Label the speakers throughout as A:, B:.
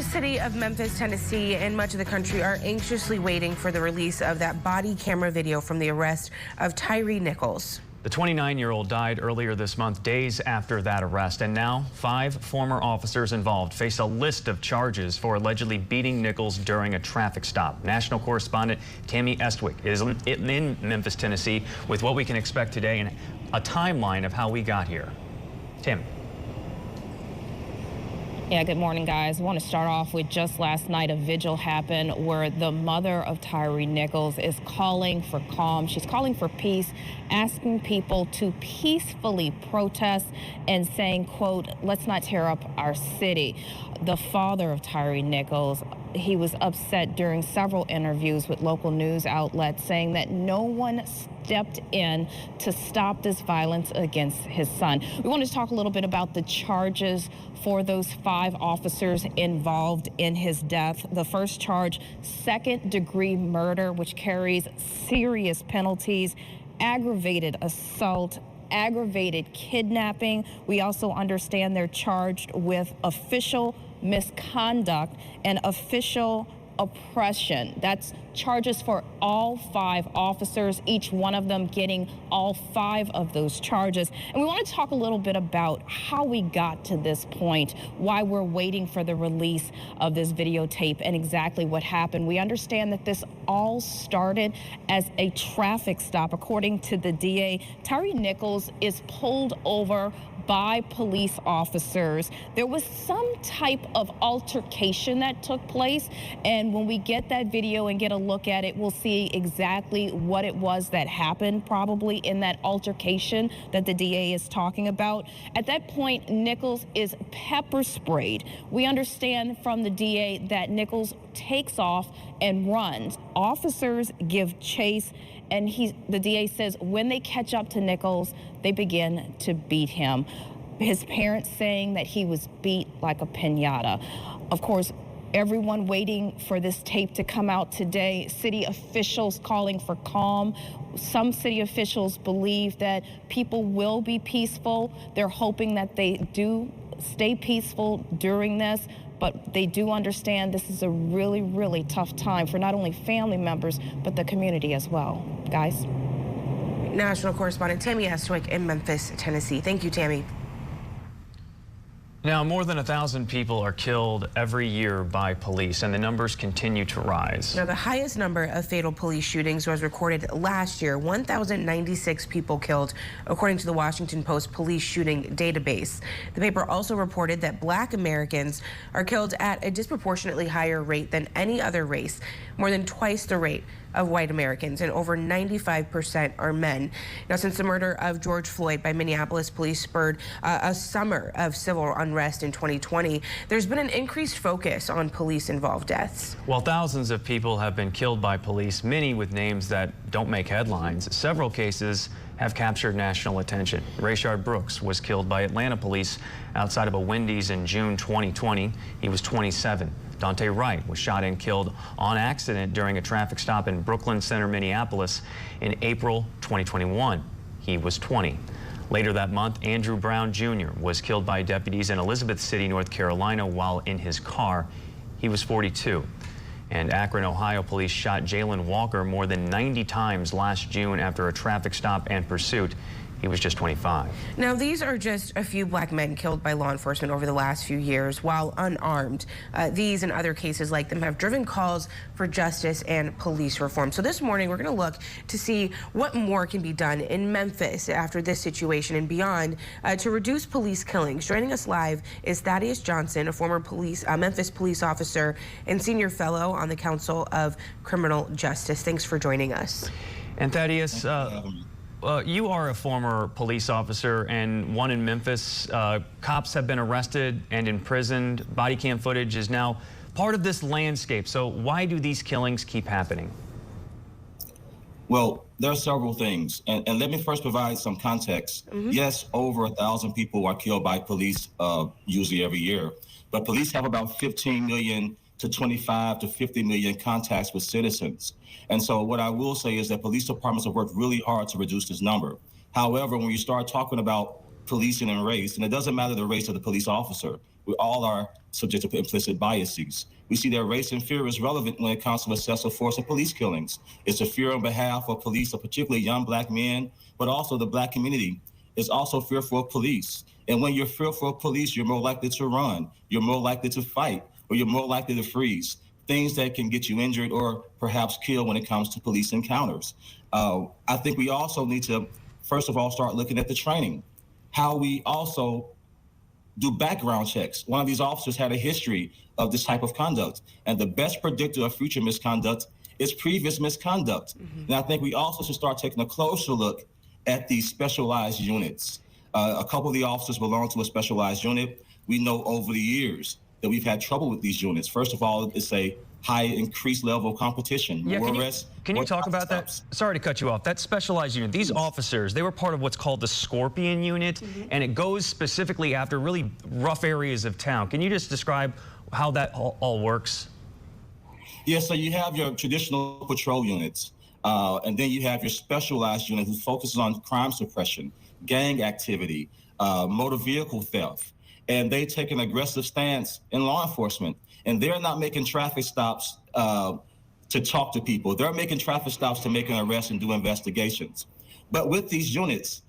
A: The city of Memphis, Tennessee, and much of the country are anxiously waiting for the release of that body camera video from the arrest of Tyre Nichols.
B: The 29-year-old died earlier this month, days after that arrest, and now 5 former officers involved face a list of charges for allegedly beating Nichols during a traffic stop. National correspondent Tammy Estwick is in Memphis, Tennessee, with what we can expect today and a timeline of how we got here. Tammy.
C: Yeah, good morning, guys. I want to start off with just last night a vigil happened where the mother of Tyre Nichols is calling for calm. She's calling for peace, asking people to peacefully protest and saying, quote, "Let's not tear up our city." The father of Tyre Nichols, he was upset during several interviews with local news outlets, saying that no one stepped in to stop this violence against his son. We want to talk a little bit about the charges for those 5 officers involved in his death. The first charge, second-degree murder, which carries serious penalties, aggravated assault, aggravated kidnapping. We also understand they're charged with official misconduct and official oppression. That's charges for all 5 officers, each one of them getting all 5 of those charges. And we want to talk a little bit about how we got to this point, why we're waiting for the release of this videotape and exactly what happened. We understand that this all started as a traffic stop. According to the DA, Tyre Nichols is pulled over by police officers. There was some type of altercation that took place, and when we get that video and get a look at it, we'll see exactly what it was that happened, probably in that altercation that the DA is talking about. At that point, Nichols is pepper sprayed. We understand from the DA that Nichols takes off and runs. Officers give chase, and the DA says when they catch up to Nichols, they begin to beat him. His parents saying that he was beat like a piñata. Of course, everyone waiting for this tape to come out today. City officials calling for calm. Some city officials believe that people will be peaceful. They're hoping that they do stay peaceful during this, but they do understand this is a really, really tough time for not only family members, but the community as well. Guys?
A: National correspondent Tammy Estwick in Memphis, Tennessee. Thank you, Tammy.
B: Now, more than 1,000 people are killed every year by police, and the numbers continue to rise.
A: Now, the highest number of fatal police shootings was recorded last year, 1,096 people killed, according to the Washington Post police shooting database. The paper also reported that Black Americans are killed at a disproportionately higher rate than any other race, more than twice the rate of white Americans, and over 95% are men. Now, since the murder of George Floyd by Minneapolis police spurred a summer of civil unrest in 2020, there's been an increased focus on police-involved deaths.
B: While thousands of people have been killed by police, many with names that don't make headlines, several cases have captured national attention. Rayshard Brooks was killed by Atlanta police outside of a Wendy's in June 2020. He was 27. Dante Wright was shot and killed on accident during a traffic stop in Brooklyn Center, Minneapolis in April 2021. He was 20. Later that month, Andrew Brown Jr. was killed by deputies in Elizabeth City, North Carolina, while in his car. He was 42. And Akron, Ohio police shot Jalen Walker more than 90 times last June after a traffic stop and pursuit. He was just 25.
A: Now, these are just a few Black men killed by law enforcement over the last few years while unarmed. These and other cases like them have driven calls for justice and police reform. So this morning, we're going to look to see what more can be done in Memphis after this situation and beyond to reduce police killings. Joining us live is Thaddeus Johnson, a former Memphis police officer and senior fellow on the Council of Criminal Justice. Thanks for joining us.
B: And Thaddeus, you are a former police officer and one in Memphis. Cops have been arrested and imprisoned. Body cam footage is now part of this landscape. So why do these killings keep happening?
D: Well, there are several things. And let me first provide some context. Yes, over 1,000 people are killed by police usually every year. But police have about 15 million to 25 to 50 million contacts with citizens. And so what I will say is that police departments have worked really hard to reduce this number. However, when you start talking about policing and race, and it doesn't matter the race of the police officer, We all are subject to implicit biases. We see that race and fear is relevant when it comes to excessive force and police killings. It's a fear on behalf of police, particularly young Black men, but also the Black community is also fearful of police. And when you're fearful of police, you're more likely to run, you're more likely to fight, or you're more likely to freeze. Things that can get you injured or perhaps killed when it comes to police encounters. I think we also need to, first of all, start looking at the training, how we also do background checks. One of these officers had a history of this type of conduct, and the best predictor of future misconduct is previous misconduct. And I think we also should start taking a closer look at these specialized units. A couple of the officers belong to a specialized unit. We know over the years that we've had trouble with these units. First of all, it's a high increased level of competition.
B: Yeah,
D: more
B: can you,
D: arrests,
B: can you
D: more
B: talk about that? Sorry to cut you off. That specialized unit, these officers, they were part of what's called the Scorpion Unit, and it goes specifically after really rough areas of town. Can you just describe how that all works?
D: Yeah, so you have your traditional patrol units, and then you have your specialized unit who focuses on crime suppression, gang activity, motor vehicle theft. And they take an aggressive stance in law enforcement. And they're not making traffic stops to talk to people. They're making traffic stops to make an arrest and do investigations. But with these units,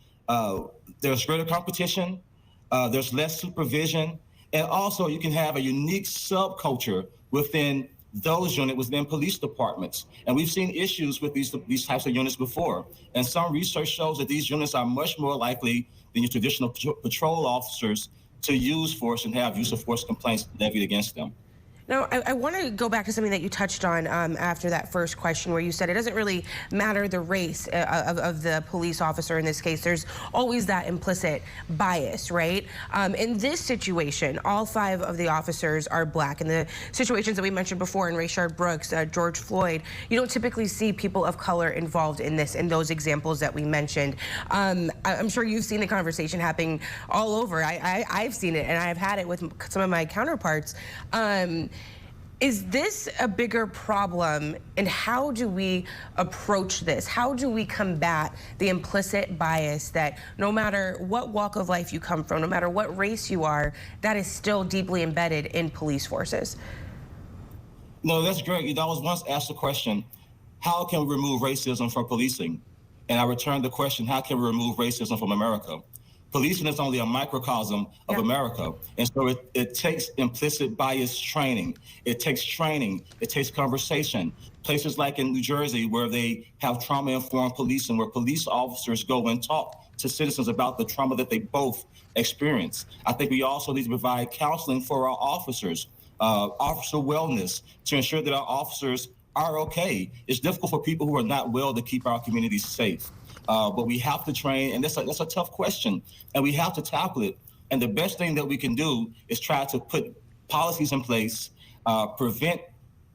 D: there's greater competition, there's less supervision, and also you can have a unique subculture within those units within police departments. And we've seen issues with these types of units before. And some research shows that these units are much more likely than your traditional patrol officers to use force and have use of force complaints levied against them.
A: Now, I want to go back to something that you touched on after that first question, where you said it doesn't really matter the race of the police officer in this case. There's always that implicit bias, right? In this situation, all 5 of the officers are Black. In the situations that we mentioned before, in Rayshard Brooks, George Floyd, you don't typically see people of color involved in those examples that we mentioned. I'm sure you've seen the conversation happening all over. I've seen it, and I've had it with some of my counterparts. Is this a bigger problem, and how do we approach this? How do we combat the implicit bias that no matter what walk of life you come from, no matter what race you are, that is still deeply embedded in police forces?
D: No, that's great. I was once asked the question, how can we remove racism from policing? And I returned the question, how can we remove racism from America? Policing is only a microcosm of America. And so it takes implicit bias training. It takes training. It takes conversation. Places like in New Jersey, where they have trauma-informed policing, where police officers go and talk to citizens about the trauma that they both experience. I think we also need to provide counseling for our officers, officer wellness, to ensure that our officers are okay. It's difficult for people who are not well to keep our communities safe. But we have to train, and that's a tough question, and we have to tackle it. And the best thing that we can do is try to put policies in place, prevent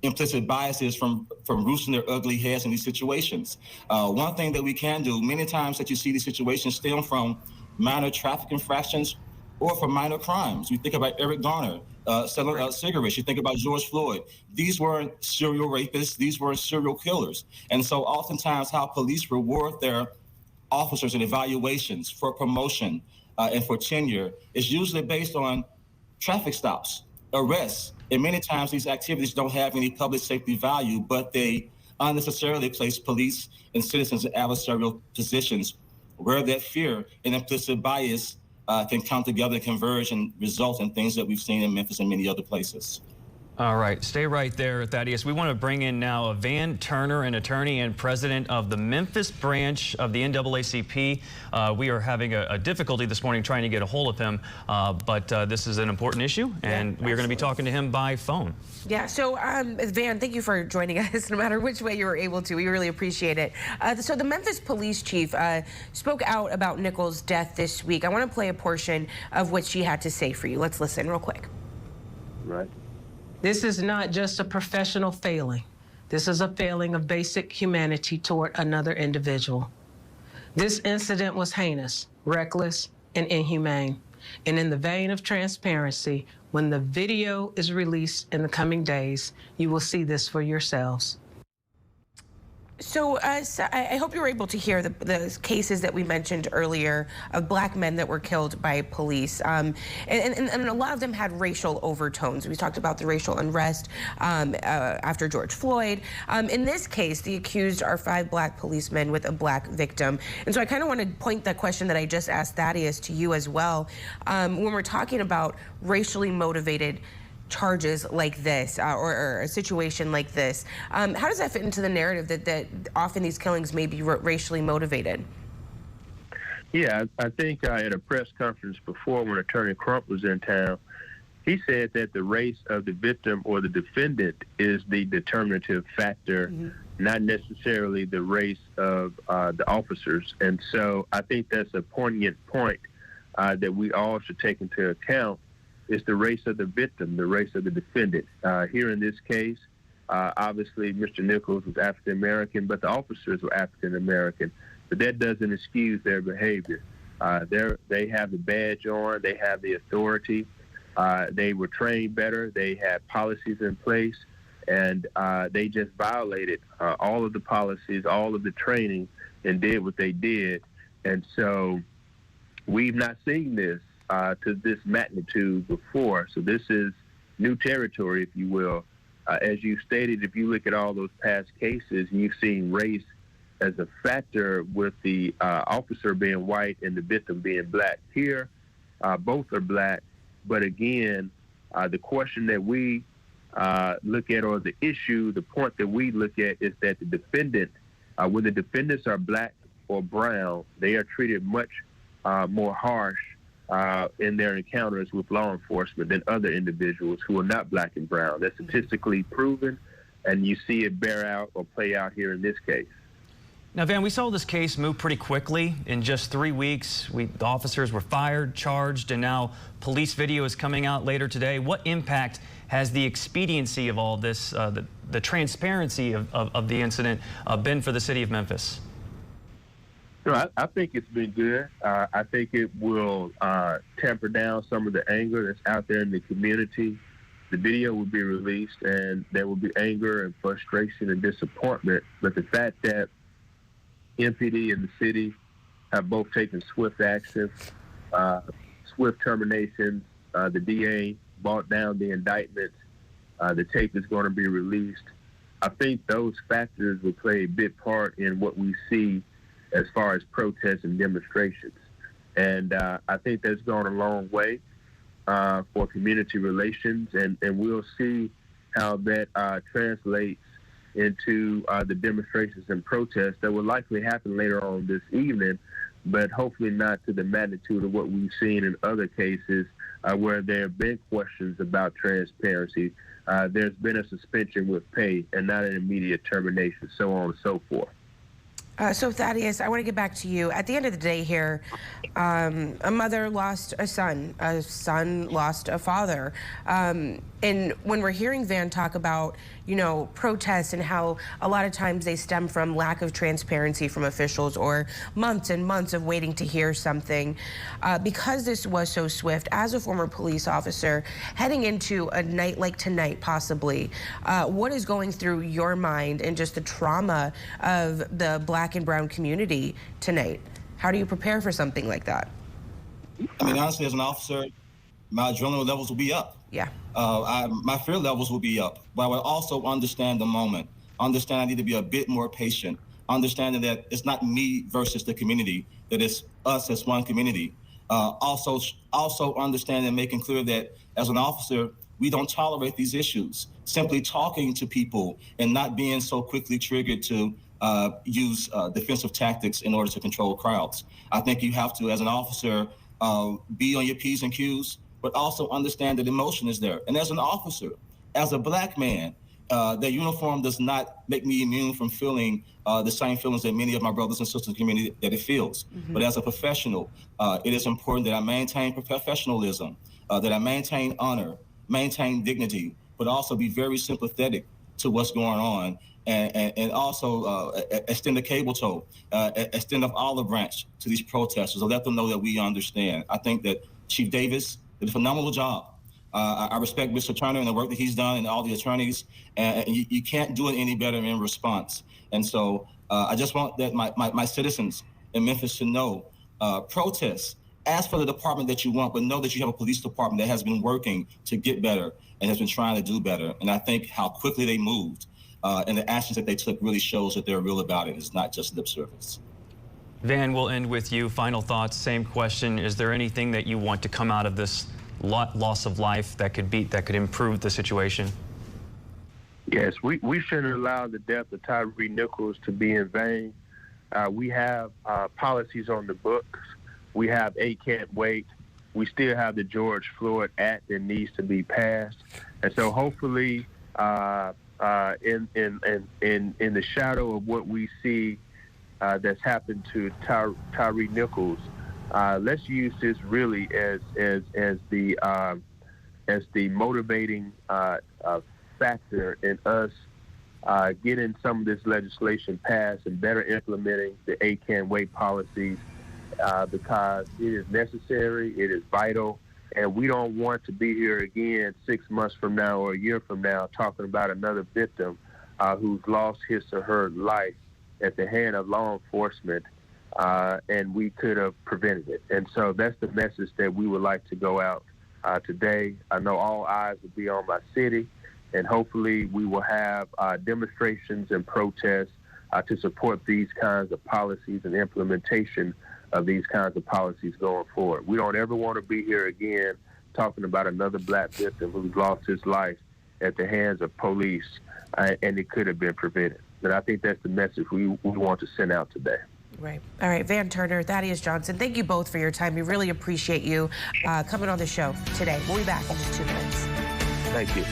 D: implicit biases from roosting their ugly heads in these situations. One thing that we can do, many times that you see these situations stem from minor traffic infractions or from minor crimes. You think about Eric Garner selling cigarettes. You think about George Floyd. These weren't serial rapists. These were serial killers. And so oftentimes how police reward their officers and evaluations for promotion and for tenure is usually based on traffic stops, arrests. And many times these activities don't have any public safety value, but they unnecessarily place police and citizens in adversarial positions where that fear and implicit bias can come together and converge and result in things that we've seen in Memphis and many other places.
B: All right, stay right there, Thaddeus. We want to bring in now Van Turner, an attorney and president of the Memphis branch of the NAACP. We are having a difficulty this morning trying to get a hold of him, but this is an important issue, and we are going to be talking to him by phone.
A: Yeah, so Van, thank you for joining us, no matter which way you were able to. We really appreciate it. So the Memphis Police chief spoke out about Nichols' death this week. I want to play a portion of what she had to say for you. Let's listen real quick.
E: Right.
F: This is not just a professional failing. This is a failing of basic humanity toward another individual. This incident was heinous, reckless, and inhumane. And in the vein of transparency, when the video is released in the coming days, you will see this for yourselves.
A: So I hope you were able to hear the cases that we mentioned earlier of black men that were killed by police. And a lot of them had racial overtones. We talked about the racial unrest after George Floyd. In this case, the accused are 5 black policemen with a black victim. And so I kind of want to point that question that I just asked Thaddeus to you as well. When we're talking about racially motivated charges like this or a situation like this, how does that fit into the narrative that often these killings may be racially motivated?
E: Yeah, I think at a press conference before when Attorney Crump was in town, he said that the race of the victim or the defendant is the determinative factor, not necessarily the race of the officers. And so I think that's a poignant point that we all should take into account. Is the race of the victim, the race of the defendant. Here in this case, obviously Mr. Nichols was African American, but the officers were African American. But that doesn't excuse their behavior. They have the badge on, they have the authority, they were trained better, they had policies in place, and they just violated all of the policies, all of the training, and did what they did. And so we've not seen this to this magnitude before. So this is new territory, if you will. As you stated, if you look at all those past cases, you've seen race as a factor with the officer being white and the victim being black. Here, both are black. But again, the question that we look at, or the issue, the point that we look at is that the defendant, when the defendants are black or brown, they are treated much more harsh in their encounters with law enforcement than other individuals who are not black and brown. That's statistically proven, and you see it bear out or play out here in this case.
B: Now, Van, we saw this case move pretty quickly. In just 3 weeks, the officers were fired, charged, and now police video is coming out later today. What impact has the expediency of all this, the transparency of the incident been for the city of Memphis?
E: No, I think it's been good. I think it will tamper down some of the anger that's out there in the community. The video will be released, and there will be anger and frustration and disappointment. But the fact that MPD and the city have both taken swift action, swift terminations, the DA brought down the indictments, the tape is going to be released. I think those factors will play a big part in what we see as far as protests and demonstrations. And I think that's gone a long way for community relations, and we'll see how that translates into the demonstrations and protests that will likely happen later on this evening, but hopefully not to the magnitude of what we've seen in other cases where there have been questions about transparency. There's been a suspension with pay and not an immediate termination, so on and so forth.
A: So Thaddeus, I want to get back to you. At the end of the day here, a mother lost a son lost a father. And when we're hearing Van talk about, protests and how a lot of times they stem from lack of transparency from officials or months and months of waiting to hear something, because this was so swift, as a former police officer, heading into a night like tonight possibly, what is going through your mind and just the trauma of the black and brown community tonight? How do you prepare for something like that?
D: I mean, honestly, as an officer, my adrenaline levels will be up.
A: Yeah.
D: My fear levels will be up, but I will also understand the moment. Understand I need to be a bit more patient. Understanding that it's not me versus the community, that it's us as one community. Also understanding and making clear that as an officer, we don't tolerate these issues. Simply talking to people and not being so quickly triggered to use defensive tactics in order to control crowds. I think you have to, as an officer, be on your P's and Q's, but also understand that emotion is there. And as an officer, as a black man, the uniform does not make me immune from feeling the same feelings that many of my brothers and sisters in the community that it feels. But as a professional, it is important that I maintain professionalism, that I maintain honor, maintain dignity, but also be very sympathetic to what's going on, and also extend the cable toe, extend an olive branch to these protesters, and let them know that we understand. I think that Chief Davis did a phenomenal job I respect Mr. Turner and the work that he's done and all the attorneys, and you can't do it any better in response. And so I just want that my citizens in Memphis to know, protest, ask for the department that you want, but know that you have a police department that has been working to get better and has been trying to do better. And I think how quickly they moved and the actions that they took really shows that they're real about it. It's not just lip service.
B: Van, we'll end with you. Final thoughts, same question. Is there anything that you want to come out of this loss of life that could improve the situation?
E: Yes, we shouldn't allow the death of Tyre Nichols to be in vain. We have policies on the books. We have A Can't Wait. We still have the George Floyd Act that needs to be passed. And so hopefully in the shadow of what we see that's happened to Tyre Nichols, let's use this really as the motivating factor in us getting some of this legislation passed and better implementing the A Can't Wait policies, because it is necessary, it is vital, and we don't want to be here again 6 months from now or a year from now talking about another victim who's lost his or her life at the hand of law enforcement, and we could have prevented it. And so that's the message that we would like to go out today. I know all eyes will be on my city, and hopefully we will have demonstrations and protests to support these kinds of policies and implementation of these kinds of policies going forward. We don't ever want to be here again talking about another black victim who's lost his life at the hands of police, and it could have been prevented. And I think that's the message we want to send out today.
A: Right. All right, Van Turner, Thaddeus Johnson, thank you both for your time. We really appreciate you coming on the show today. We'll be back in just 2 minutes.
E: Thank you.